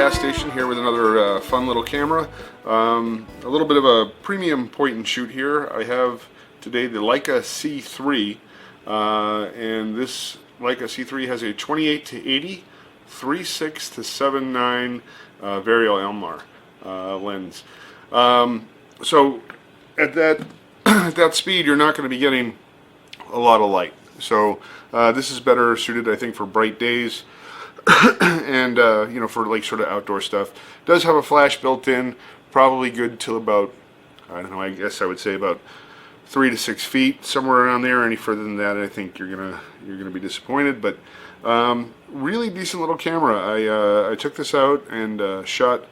gas station here with another fun little camera. A little bit of a premium point and shoot here. I have today the Leica C3, and this Leica C3 has a 28 to 80, 3.6 to 7.9 Varial Elmar lens. So at that at that speed, you're not going to be getting a lot of light. So this is better suited, I think, for bright days. And you know, for like sort of outdoor stuff. It does have a flash built in, probably good till about, I don't know, I guess I would say about 3 to 6 feet, somewhere around there. Any further than that, I think you're gonna be disappointed. But really decent little camera. I took this out and shot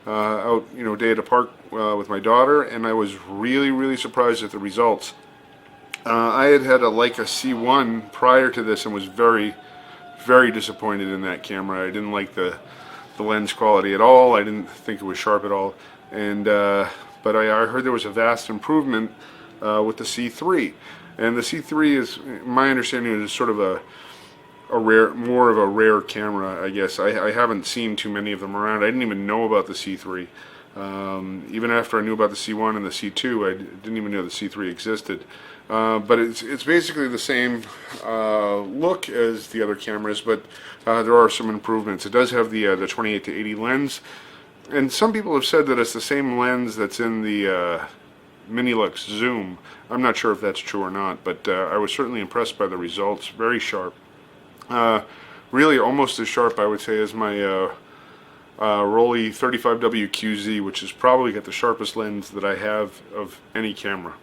out, you know, day at a park with my daughter, and I was really surprised at the results. I had a Leica C1 prior to this and was very disappointed in that camera. I didn't like the lens quality at all. I didn't think it was sharp at all. And but I heard there was a vast improvement with the C3. And the C3 is, my understanding, is sort of more of a rare camera, I guess. I haven't seen too many of them around. I didn't even know about the C3. Even after I knew about the C1 and the C2, I didn't even know the C3 existed. But it's basically the same look as the other cameras, but there are some improvements. It does have the 28 to 80 lens, and some people have said that it's the same lens that's in the Minilux Zoom. I'm not sure if that's true or not, but I was certainly impressed by the results. Very sharp. Really almost as sharp, I would say, as my Rollei 35WQZ, which is probably got the sharpest lens that I have of any camera.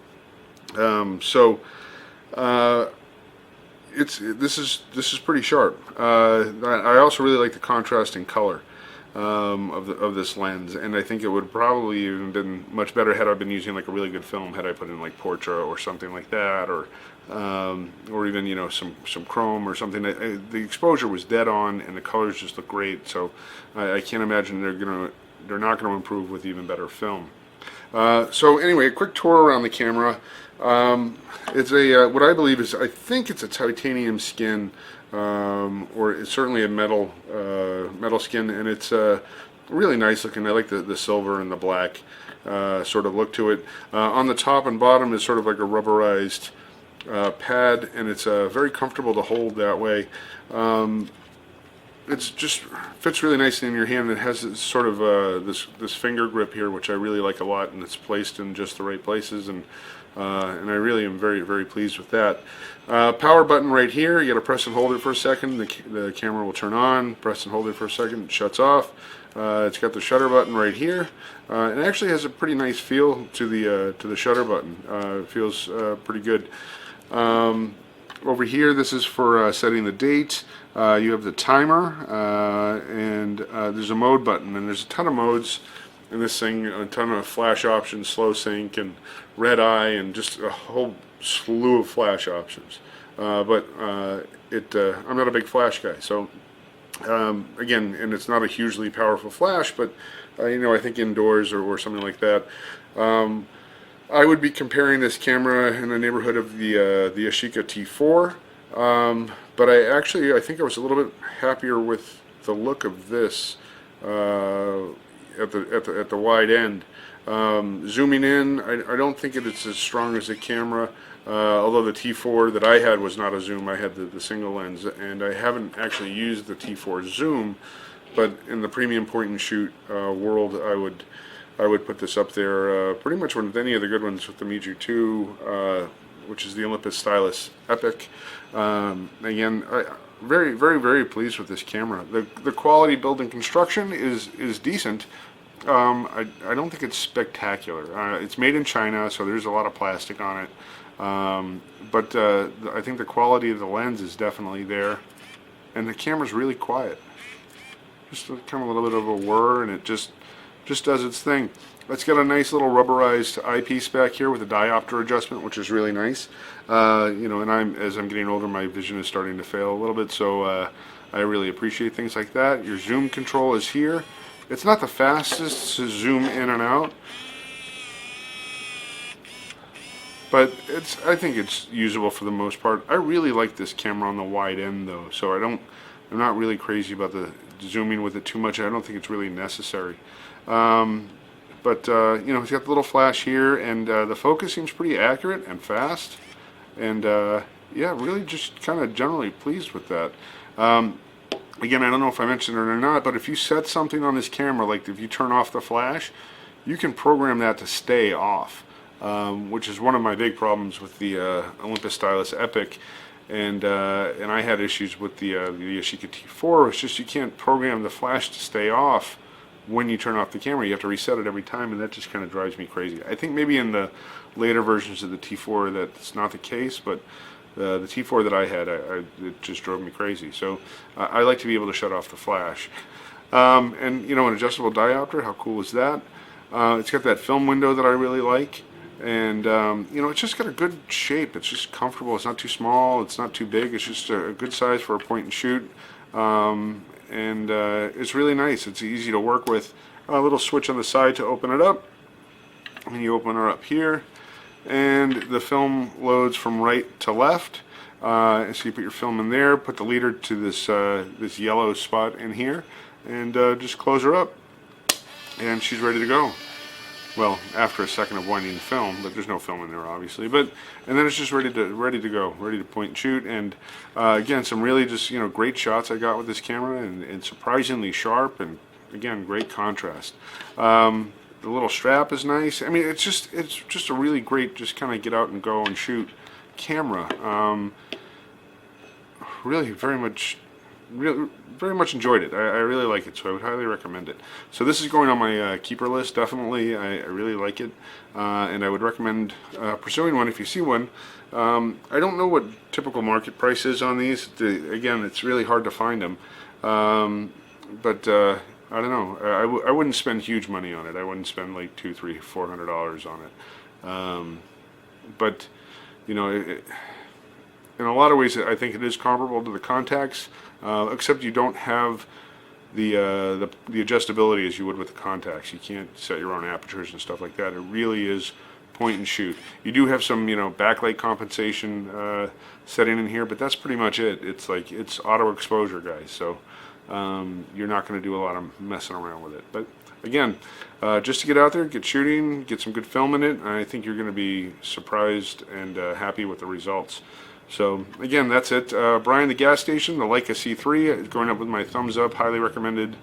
This is pretty sharp. I also really like the contrast in color of this lens, and I think it would probably even been much better had I been using like a really good film, had I put in like Portra or something like that, or even, you know, some chrome or something. The exposure was dead on, and the colors just look great. So I can't imagine they're not gonna improve with even better film. So anyway, a quick tour around the camera. It's a what I believe is, I think it's a titanium skin, or it's certainly a metal skin, and it's really nice looking. I like the silver and the black sort of look to it. On the top and bottom is sort of like a rubberized pad, and it's very comfortable to hold that way. It's just fits really nicely in your hand. It has this sort of this finger grip here, which I really like a lot, and it's placed in just the right places, and I really am very pleased with that. Power button right here. You got to press and hold it for a second. The camera will turn on. Press and hold it for a second. It shuts off. It's got the shutter button right here. It actually has a pretty nice feel to the shutter button. It feels pretty good. Over here, this is for setting the date. You have the timer, and there's a mode button, and there's a ton of modes in this thing, a ton of flash options, slow sync and red eye, and just a whole slew of flash options. But I'm not a big flash guy, so again, and it's not a hugely powerful flash, but you know, I think indoors or something like that. I would be comparing this camera in the neighborhood of the Yashica T4, but I think I was a little bit happier with the look of this at the wide end. Zooming in, I don't think it's as strong as the camera, although the T4 that I had was not a zoom. I had the single lens, and I haven't actually used the T4 zoom, but in the premium point and shoot world, I would put this up there pretty much with any of the good ones, with the Miju 2, which is the Olympus Stylus Epic. Again, very pleased with this camera. The quality, build, and construction is decent. I don't think it's spectacular. It's made in China, so there's a lot of plastic on it. But I think the quality of the lens is definitely there, and the camera's really quiet. Just kind of a little bit of a whir, and it just does its thing. It's got a nice little rubberized eyepiece back here with a diopter adjustment, which is really nice. You know, and as I'm getting older, my vision is starting to fail a little bit, so I really appreciate things like that. Your zoom control is here. It's not the fastest to zoom in and out, but I think it's usable for the most part. I really like this camera on the wide end though, so I don't I'm not really crazy about the zooming with it too much. I don't think it's really necessary. But you know, it's got the little flash here, and the focus seems pretty accurate and fast. And yeah, really just kind of generally pleased with that. Again, I don't know if I mentioned it or not, but if you set something on this camera, like if you turn off the flash, you can program that to stay off, which is one of my big problems with the Olympus Stylus Epic. And I had issues with the Yashica T4. It's just you can't program the flash to stay off when you turn off the camera. You have to reset it every time, and that just kind of drives me crazy. I think maybe in the later versions of the T4 that's not the case, but the T4 that I had, it just drove me crazy. So I like to be able to shut off the flash. And you know, an adjustable diopter, how cool is that? It's got that film window that I really like. And you know, it's just got a good shape. It's just comfortable. It's not too small. It's not too big. It's just a good size for a point and shoot. And it's really nice. It's easy to work with. A little switch on the side to open it up. And you open her up here, and the film loads from right to left. So you put your film in there, put the leader to this this yellow spot in here, and just close her up, and she's ready to go. Well, after a second of winding the film, but there's no film in there obviously. And then it's just ready to go, ready to point and shoot. And again, some really just, you know, great shots I got with this camera, and surprisingly sharp, and again, great contrast. The little strap is nice. I mean, it's just a really great, just kind of get out and go and shoot camera. Really very much enjoyed it. I really like it, so I would highly recommend it. So this is going on my keeper list, definitely. I really like it, and I would recommend pursuing one if you see one. I don't know what typical market price is on these. Again, it's really hard to find them, but I don't know. I wouldn't spend huge money on it. I wouldn't spend like $200, $300, $400 on it. But you know, in a lot of ways, I think it is comparable to the Contax, except you don't have the adjustability as you would with the Contax. You can't set your own apertures and stuff like that. It really is point and shoot. You do have some, you know, backlight compensation setting in here, but that's pretty much it. It's like, it's auto exposure, guys. So you're not going to do a lot of messing around with it. But again, just to get out there, get shooting, get some good film in it, I think you're going to be surprised and happy with the results. So again, that's it. Brian the Gas Station, the Leica C3 is going up with my thumbs up, highly recommended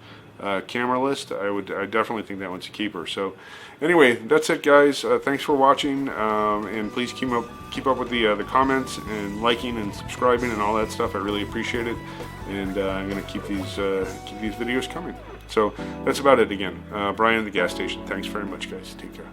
camera list. I definitely think that one's a keeper. So anyway, that's it, guys. Thanks for watching, and please keep up with the comments and liking and subscribing and all that stuff. I really appreciate it, and I'm going to keep these videos coming. So that's about it again. Brian the Gas Station. Thanks very much, guys. Take care.